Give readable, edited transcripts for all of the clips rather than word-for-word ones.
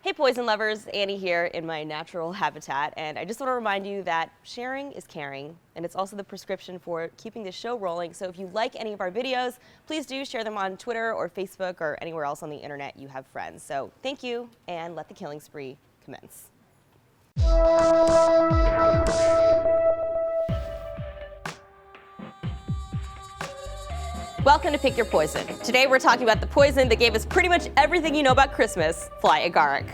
Hey poison lovers, Annie here in my natural habitat, and I just want to remind you that sharing is caring, and it's also the prescription for keeping the show rolling. So if you like any of our videos, please do share them on Twitter or Facebook or anywhere else on the internet you have friends. So thank you, and let the killing spree commence. Welcome to Pick Your Poison. Today we're talking about the poison that gave us pretty much everything you know about Christmas, fly agaric.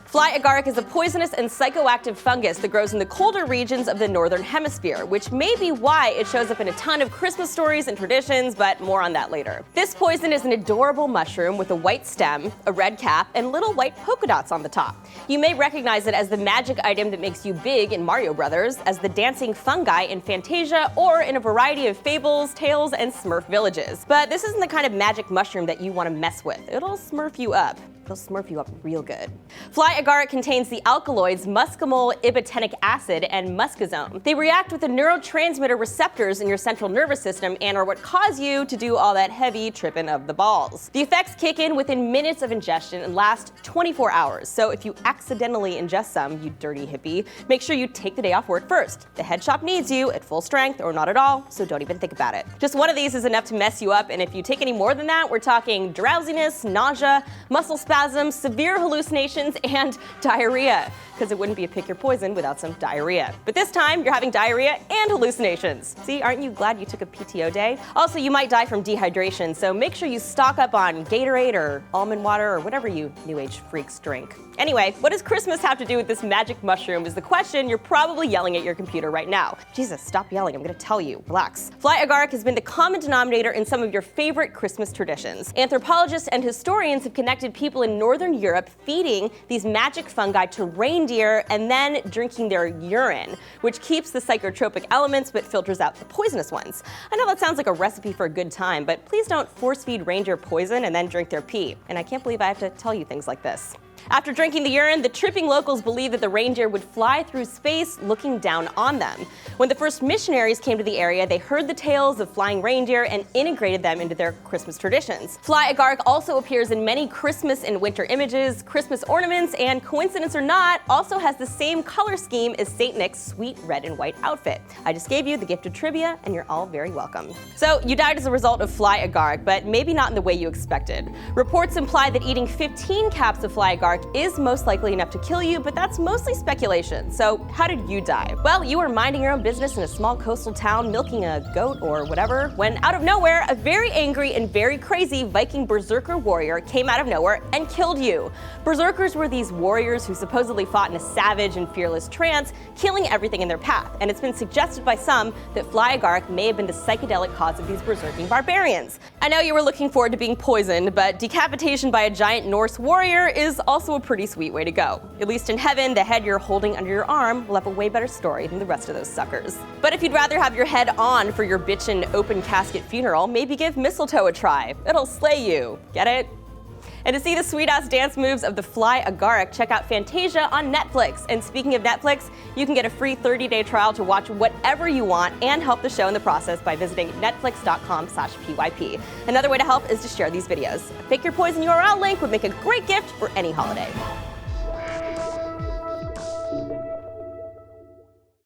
Fly agaric is a poisonous and psychoactive fungus that grows in the colder regions of the northern hemisphere, which may be why it shows up in a ton of Christmas stories and traditions, but more on that later. This poison is an adorable mushroom with a white stem, a red cap, and little white polka dots on the top. You may recognize it as the magic item that makes you big in Mario Brothers, as the dancing fungi in Fantasia, or in a variety of fables, tales, and Smurf villages. But this isn't the kind of magic mushroom that you want to mess with. It'll smurf you up. They'll smurf you up real good. Fly agaric contains the alkaloids muscimol ibotenic acid and muscazone. They react with the neurotransmitter receptors in your central nervous system and are what cause you to do all that heavy tripping of the balls. The effects kick in within minutes of ingestion and last 24 hours. So if you accidentally ingest some, you dirty hippie, make sure you take the day off work first. The head shop needs you at full strength or not at all, so don't even think about it. Just one of these is enough to mess you up, and if you take any more than that, we're talking drowsiness, nausea, muscle spasms, severe hallucinations, and diarrhea, because it wouldn't be a pick your poison without some diarrhea. But this time, you're having diarrhea and hallucinations. See, aren't you glad you took a PTO day? Also, you might die from dehydration, so make sure you stock up on Gatorade or almond water or whatever you New Age freaks drink. Anyway, what does Christmas have to do with this magic mushroom is the question you're probably yelling at your computer right now. Jesus, stop yelling, I'm gonna tell you. Relax. Fly agaric has been the common denominator in some of your favorite Christmas traditions. Anthropologists and historians have connected people in Northern Europe feeding these magic fungi to reindeer and then drinking their urine, which keeps the psychotropic elements but filters out the poisonous ones. I know that sounds like a recipe for a good time, but please don't force feed reindeer poison and then drink their pee. And I can't believe I have to tell you things like this. After drinking the urine, the tripping locals believed that the reindeer would fly through space looking down on them. When the first missionaries came to the area, they heard the tales of flying reindeer and integrated them into their Christmas traditions. Fly agaric also appears in many Christmas and winter images, Christmas ornaments, and coincidence or not, also has the same color scheme as St. Nick's sweet red and white outfit. I just gave you the gift of trivia, and you're all very welcome. So, you died as a result of fly agaric, but maybe not in the way you expected. Reports imply that eating 15 caps of fly agaric is most likely enough to kill you, but that's mostly speculation. So how did you die? Well, you were minding your own business in a small coastal town, milking a goat or whatever, when out of nowhere, a very angry and very crazy Viking berserker warrior came out of nowhere and killed you. Berserkers were these warriors who supposedly fought in a savage and fearless trance, killing everything in their path. And it's been suggested by some that fly agaric may have been the psychedelic cause of these berserking barbarians. I know you were looking forward to being poisoned, but decapitation by a giant Norse warrior is also a pretty sweet way to go. At least in heaven, the head you're holding under your arm will have a way better story than the rest of those suckers. But if you'd rather have your head on for your bitchin' open casket funeral, maybe give mistletoe a try. It'll slay you. Get it? And to see the sweet-ass dance moves of the fly agaric, check out Fantasia on Netflix. And speaking of Netflix, you can get a free 30-day trial to watch whatever you want and help the show in the process by visiting netflix.com/PYP. Another way to help is to share these videos. A Pick Your Poison URL link would make a great gift for any holiday.